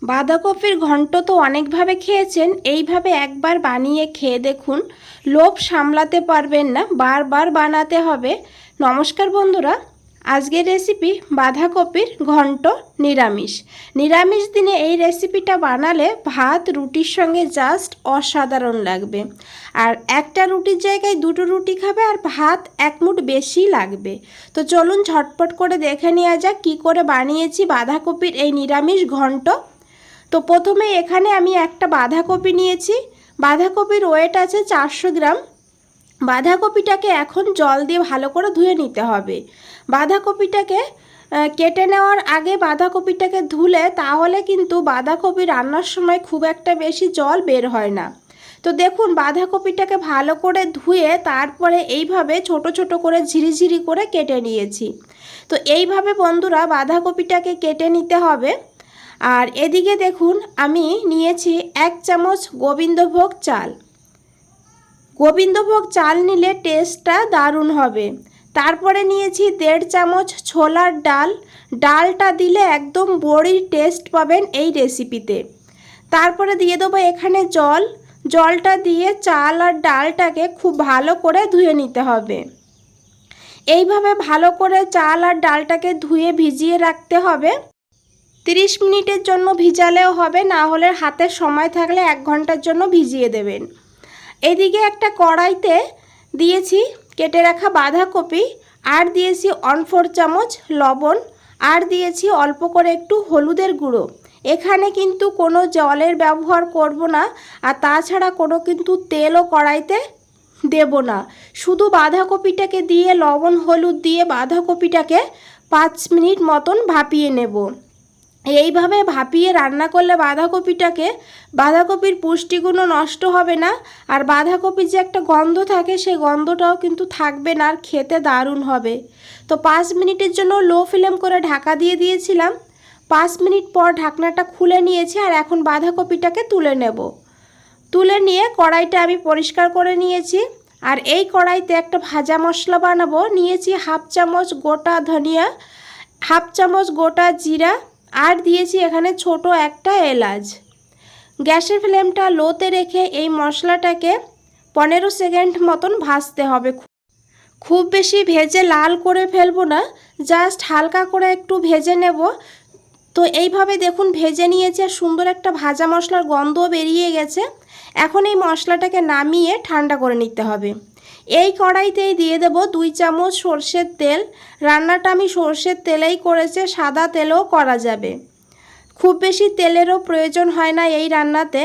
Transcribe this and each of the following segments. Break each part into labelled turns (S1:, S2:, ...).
S1: বাঁধাকপির ঘন্ট তো অনেকভাবে খেয়েছেন, এইভাবে একবার বানিয়ে খেয়ে দেখুন, লোভ সামলাতে পারবেন না, বারবার বানাতে হবে। নমস্কার বন্ধুরা, আজকের রেসিপি বাঁধাকপির ঘন্ট নিরামিষ। নিরামিষ দিনে এই রেসিপিটা বানালে ভাত রুটির সঙ্গে জাস্ট অসাধারণ লাগবে। আর একটা রুটির জায়গায় দুটো রুটি খাবে আর ভাত এক মুঠ বেশি লাগবে। তো চলুন ঝটপট করে দেখে নেওয়া যাক কী করে বানিয়েছি বাঁধাকপির এই নিরামিষ ঘন্ট। তো প্রথমে এখানে আমি একটা বাঁধাকপি নিয়েছি। বাঁধাকপির ওয়েট আছে 400 গ্রাম। বাঁধাকপিটাকে এখন জল দিয়ে ভালো করে ধুয়ে নিতে হবে। বাঁধাকপিটাকে কেটে নেওয়ার আগে বাঁধাকপিটাকে ধুলে তাহলে কিন্তু বাঁধাকপি রান্নার সময় খুব একটা বেশি জল বের হয় না। তো দেখুন বাঁধাকপিটাকে ভালো করে ধুয়ে তারপরে এইভাবে ছোট ছোট করে ঝিরিঝিরি করে কেটে নিয়েছি। তো এইভাবে বন্ধুরা বাঁধাকপিটাকে কেটে নিতে হবে। আর এদিকে দেখুন আমি নিয়েছি 1 চামচ গোবিন্দভোগ চাল। গোবিন্দভোগ চাল নিলে টেস্টটা দারুণ হবে। তারপরে নিয়েছি 1.5 চামচ ছোলার ডাল। ডালটা দিলে একদম বড়ির টেস্ট পাবেন এই রেসিপিতে। তারপরে দিয়ে দেবো এখানে জল। জলটা দিয়ে চাল আর ডালটাকে খুব ভালো করে ধুয়ে নিতে হবে। এইভাবে ভালো করে চাল আর ডালটাকে ধুয়ে ভিজিয়ে রাখতে হবে। 30 মিনিটের জন্য ভিজালেও হবে, না হলে হাতের সময় থাকলে 1 ঘন্টার জন্য ভিজিয়ে দেবেন। এদিকে একটা কড়াইতে দিয়েছি কেটে রাখা বাঁধাকপি, আর দিয়েছি 1/4 চামচ লবণ, আর দিয়েছি অল্প করে একটু হলুদের গুঁড়ো। এখানে কিন্তু কোনো জলের ব্যবহার করব না, আর তাছাড়া কোনো কিন্তু তেলও কড়াইতে দেব না। শুধু বাঁধাকপিটাকে দিয়ে লবণ হলুদ দিয়ে বাঁধাকপিটাকে 5 মিনিট মতন ভাপিয়ে নেব। এইভাবে ভাপিয়ে রান্না করলে বাঁধাকপির পুষ্টিগুণ নষ্ট হবে না, আর বাঁধাকপির যে একটা গন্ধ থাকে সেই গন্ধটাও কিন্তু থাকবে না, আর খেতে দারুণ হবে। তো 5 মিনিটের জন্য লো ফ্লেম করে ঢাকা দিয়ে দিয়েছিলাম। 5 মিনিট পর ঢাকনাটা খুলে নিয়েছি, আর এখন বাঁধাকপিটাকে তুলে নেব। তুলে নিয়ে কড়াইটা আমি পরিষ্কার করে নিয়েছি। আর এই কড়াইতে একটা ভাজা মশলা বানাবো। নিয়েছি 1/2 চামচ গোটা ধনিয়া, 1/2 চামচ গোটা জিরা, আর দিয়েছি এখানে ছোট একটা এলাচ। গ্যাসের ফ্লেমটা লোতে রেখে এই মশলাটাকে 15 সেকেন্ড মতন ভাজতে হবে। খুব বেশি ভেজে লাল করে ফেলবো না, জাস্ট হালকা করে একটু ভেজে নেব। তো এইভাবে দেখুন ভেজে নিয়েছি, আর সুন্দর একটা ভাজা মশলার গন্ধও বেরিয়ে গেছে। এখন এই মশলাটাকে নামিয়ে ঠান্ডা করে নিতে হবে। এই কড়াইতেই দিয়ে দেব 2 চামচ সরষের তেল। রান্নাটা আমি সরষের তেলেই করেছি, সাদা তেলেও করা যাবে, খুব বেশি তেলেরও প্রয়োজন হয় না এই রান্নাতে।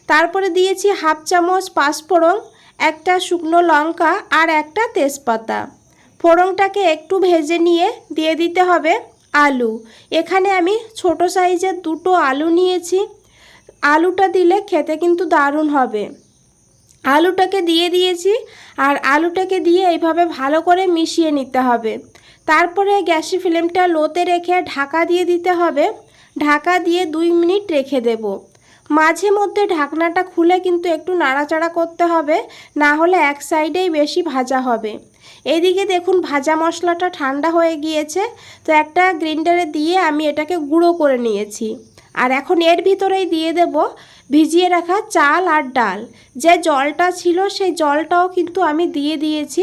S1: তারপরে দিয়েছি 1/2 চামচ পাঁচফোড়ন, একটা শুকনো লঙ্কা, আর একটা তেজপাতা। ফোড়নটাকে একটু ভেজে নিয়ে দিয়ে দিতে হবে আলু। এখানে আমি ছোট সাইজের 2টো আলু নিয়েছি। আলুটা দিলে খেতে কিন্তু দারুণ হবে। আলুটাকে দিয়ে দিয়েছি, আর আলুটাকে দিয়ে এইভাবে ভালো করে মিশিয়ে নিতে হবে। তারপরে গ্যাসের ফ্লেমটা লোতে রেখে ঢাকা দিয়ে দিতে হবে। ঢাকা দিয়ে 2 মিনিট রেখে দেব। মাঝে মধ্যে ঢাকনাটা খুলে কিন্তু একটু নাড়াচাড়া করতে হবে, না হলে এক সাইডেই বেশি ভাজা হবে। এদিকে দেখুন ভাজা মশলাটা ঠান্ডা হয়ে গিয়েছে। তো একটা গ্রাইন্ডারে দিয়ে আমি এটাকে গুঁড়ো করে নিয়েছি। আর এখন এর ভিতরেই দিয়ে দেব ভিজিয়ে রাখা চাল আর ডাল। যে জলটা ছিল সেই জলটাও কিন্তু আমি দিয়ে দিয়েছি।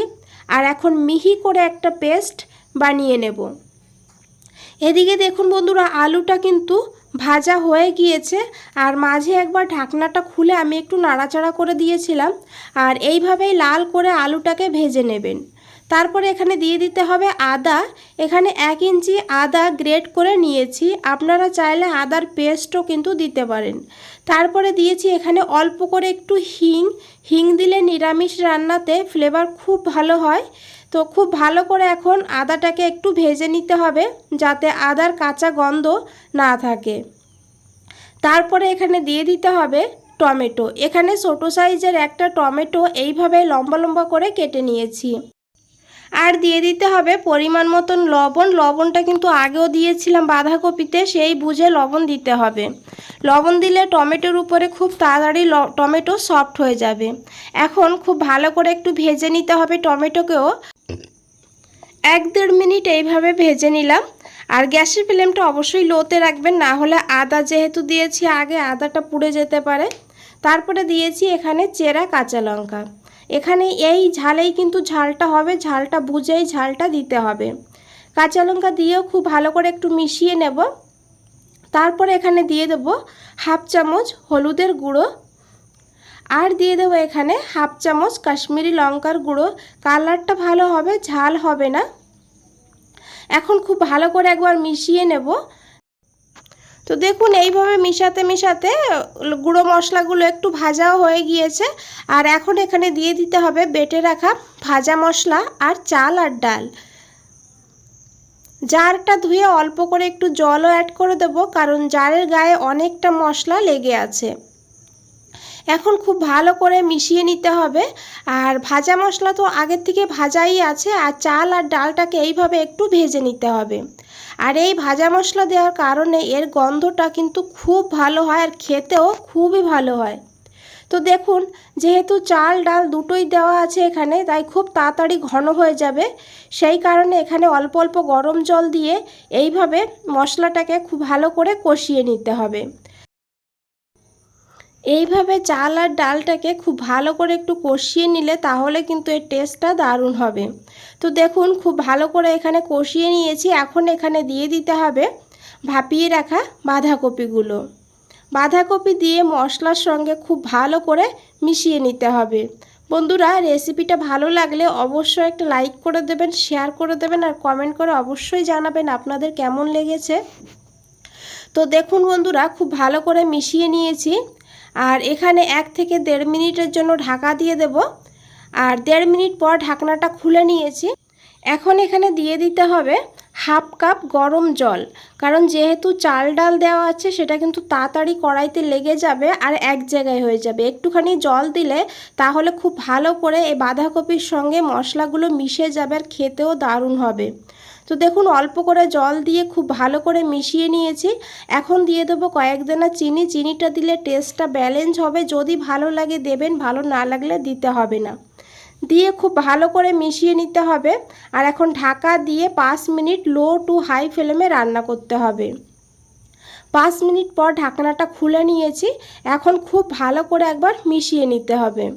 S1: আর এখন মিহি করে একটা পেস্ট বানিয়ে নেব। এদিকে দেখুন বন্ধুরা আলুটা কিন্তু ভাজা হয়ে গিয়েছে, আর মাঝে একবার ঢাকনাটা খুলে আমি একটু নাড়াচাড়া করে দিয়েছিলাম। আর এইভাবেই লাল করে আলুটাকে ভেজে নেবেন। তারপরে এখানে দিয়ে দিতে হবে আদা। এখানে 1 ইঞ্চি আদা গ্রেট করে নিয়েছি, আপনারা চাইলে আদার পেস্টও কিন্তু দিতে পারেন। তারপরে দিয়েছি এখানে অল্প করে একটু হিং। হিং দিলে নিরামিষ রান্নাতে ফ্লেভার খুব ভালো হয়। তো খুব ভালো করে এখন আদাটাকে একটু ভেজে নিতে হবে, যাতে আদার কাঁচা গন্ধ না থাকে। তারপরে এখানে দিয়ে দিতে হবে টমেটো। এখানে ছোটো সাইজের একটা টমেটো এইভাবে লম্বা লম্বা করে কেটে নিয়েছি। আর দিয়ে দিতে হবে পরিমাণ মতন লবণ। লবণটা কিন্তু আগেও দিয়েছিলাম বাঁধাকপিতে, সেই বুঝে লবণ দিতে হবে। লবণ দিলে টমেটোর উপরে খুব তাড়াতাড়ি টমেটো সফট হয়ে যাবে। এখন খুব ভালো করে একটু ভেজে নিতে হবে টমেটোকেও। 1-1.5 মিনিট এইভাবে ভেজে নিলাম। আর গ্যাসের ফ্লেমটা অবশ্যই লোতে রাখবেন, না হলে আদা যেহেতু দিয়েছি আগে আদাটা পুড়ে যেতে পারে। তারপরে দিয়েছি এখানে চেরা কাঁচা লঙ্কা। এখানে এই ঝালেই কিন্তু ঝালটা হবে, ঝালটা বুঝেই ঝালটা দিতে হবে। কাঁচা লঙ্কা দিয়েও খুব ভালো করে একটু মিশিয়ে নেব। তারপরে এখানে দিয়ে দেব হাফ চামচ হলুদের গুঁড়ো, আর দিয়ে দেবো এখানে হাফ চামচ কাশ্মীরি লঙ্কার গুঁড়ো। কালারটা ভালো হবে, ঝাল হবে না। এখন খুব ভালো করে একবার মিশিয়ে নেব। তো দেখুন এইভাবে মিশাতে মিশাতে গুঁড়ো মশলাগুলো একটু ভাজাও হয়ে গিয়েছে। আর এখন এখানে দিয়ে দিতে হবে বেটে রাখা ভাজা মশলা আর চাল আর ডাল। জারটা ধুয়ে অল্প করে একটু জলও অ্যাড করে দেব, কারণ জারের গায়ে অনেকটা মশলা লেগে আছে। এখন খুব ভালো করে মিশিয়ে নিতে হবে। আর ভাজা মশলা তো আগের থেকে ভাজাই আছে, আর চাল আর ডালটাকে এইভাবে একটু ভেজে নিতে হবে। আর এই ভাজা মশলা দেওয়ার কারণে এর গন্ধটা কিন্তু খুব ভালো হয় আর খেতেও খুবই ভালো হয়। তো দেখুন যেহেতু চাল ডাল দুটোই দেওয়া আছে এখানে, তাই খুব তাড়াতাড়ি ঘন হয়ে যাবে। সেই কারণে এখানে অল্প অল্প গরম জল দিয়ে এইভাবে মশলাটাকে খুব ভালো করে কষিয়ে নিতে হবে। এইভাবে চাল আর ডালটাকে খুব ভালো করে একটু কষিয়ে নিলে তাহলে কিন্তু এর টেস্টটা দারুণ হবে। তো দেখুন খুব ভালো করে এখানে কষিয়ে নিয়েছি। এখন এখানে দিয়ে দিতে হবে ভাপিয়ে রাখা বাঁধাকপিগুলো। বাঁধাকপি দিয়ে মশলার সঙ্গে খুব ভালো করে মিশিয়ে নিতে হবে। বন্ধুরা রেসিপিটা ভালো লাগলে অবশ্যই একটা লাইক করে দেবেন, শেয়ার করে দেবেন, আর কমেন্ট করে অবশ্যই জানাবেন আপনাদের কেমন লেগেছে। তো দেখুন বন্ধুরা খুব ভালো করে মিশিয়ে নিয়েছি। আর এখানে 1 থেকে 1.5 মিনিটের জন্য ঢাকা দিয়ে দেব। আর 1.5 মিনিট পর ঢাকনাটা খুলে নিয়েছি। এখন এখানে দিয়ে দিতে হবে হাফ কাপ গরম জল, কারণ যেহেতু চাল ডাল দেওয়া আছে সেটা কিন্তু তাড়াতাড়ি কড়াইতে লেগে যাবে আর এক জায়গায় হয়ে যাবে। একটুখানি জল দিলে তাহলে খুব ভালো করে এই বাঁধাকপির সঙ্গে মশলাগুলো মিশে যাবে আর খেতেও দারুণ হবে। তো দেখুন অল্প করে জল দিয়ে খুব ভালো করে মিশিয়ে নিয়েছি। এখন দিয়ে দেবো কয়েক দানা চিনি। চিনিটা দিলে টেস্টটা ব্যালেন্স হবে, যদি ভালো লাগে দেবেন, ভালো না লাগলে দিতে হবে না। দিয়ে খুব ভালো করে মিশিয়ে নিতে হবে। আর এখন ঢাকা দিয়ে 5 মিনিট লো টু হাই ফ্লেমে রান্না করতে হবে। 5 মিনিট পর ঢাকনাটা খুলে নিয়েছি। এখন খুব ভালো করে একবার মিশিয়ে নিতে হবে।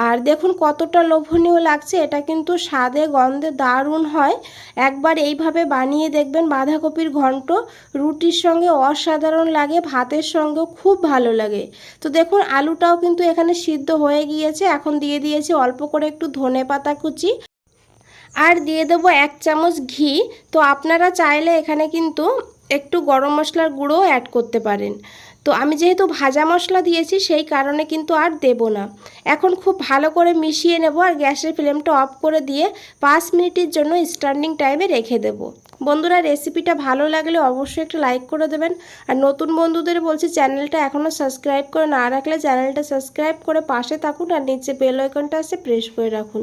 S1: আর দেখুন কতটা লোভনীয় লাগছে, এটা কিন্তু স্বাদে গন্ধে দারুণ হয়। একবার এইভাবে বানিয়ে দেখবেন। বাঁধাকপির ঘন্ট রুটির সঙ্গে অসাধারণ লাগে, ভাতের সঙ্গেও খুব ভালো লাগে। তো দেখুন আলুটাও কিন্তু এখানে সিদ্ধ হয়ে গিয়েছে। এখন দিয়ে দিয়েছি অল্প করে একটু ধনেপাতা কুচি, আর দিয়ে দেবো 1 চামচ ঘি। তো আপনারা চাইলে এখানে কিন্তু একটু গরম মশলার গুঁড়ো অ্যাড করতে পারেন। তো আমি যেহেতু ভাজা মশলা দিয়েছি সেই কারণে কিন্তু আর দেব না। এখন খুব ভালো করে মিশিয়ে নেব আর গ্যাসের ফ্লেমটা অফ করে দিয়ে 5 মিনিটের জন্য স্ট্যান্ডিং টাইমে রেখে দেব। বন্ধুরা রেসিপিটা ভালো লাগলে অবশ্যই একটা লাইক করে দেবেন। আর নতুন বন্ধুদের বলছি চ্যানেলটা এখনও সাবস্ক্রাইব করে না রাখলে চ্যানেলটা সাবস্ক্রাইব করে পাশে থাকুন, আর নিচে বেল আইকনটা আছে প্রেস করে রাখুন।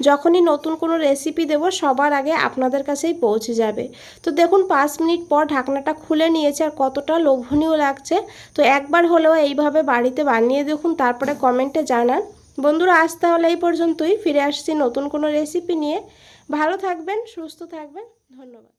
S1: যখনই নতুন কোনো রেসিপি দেব সবার আগে আপনাদের কাছেই পৌঁছে যাবে। তো দেখুন 5 মিনিট পর ঢাকনাটা খুলে নিয়েছে আর কতটা লোভনীয় লাগছে। তো একবার হলেও এইভাবে বাড়িতে বানিয়ে দেখুন, তারপরে কমেন্টে জানান। বন্ধুরা আজ তাহলে এই পর্যন্তই, ফিরে আসছি নতুন কোনো রেসিপি নিয়ে। ভালো থাকবেন, সুস্থ থাকবেন, ধন্যবাদ।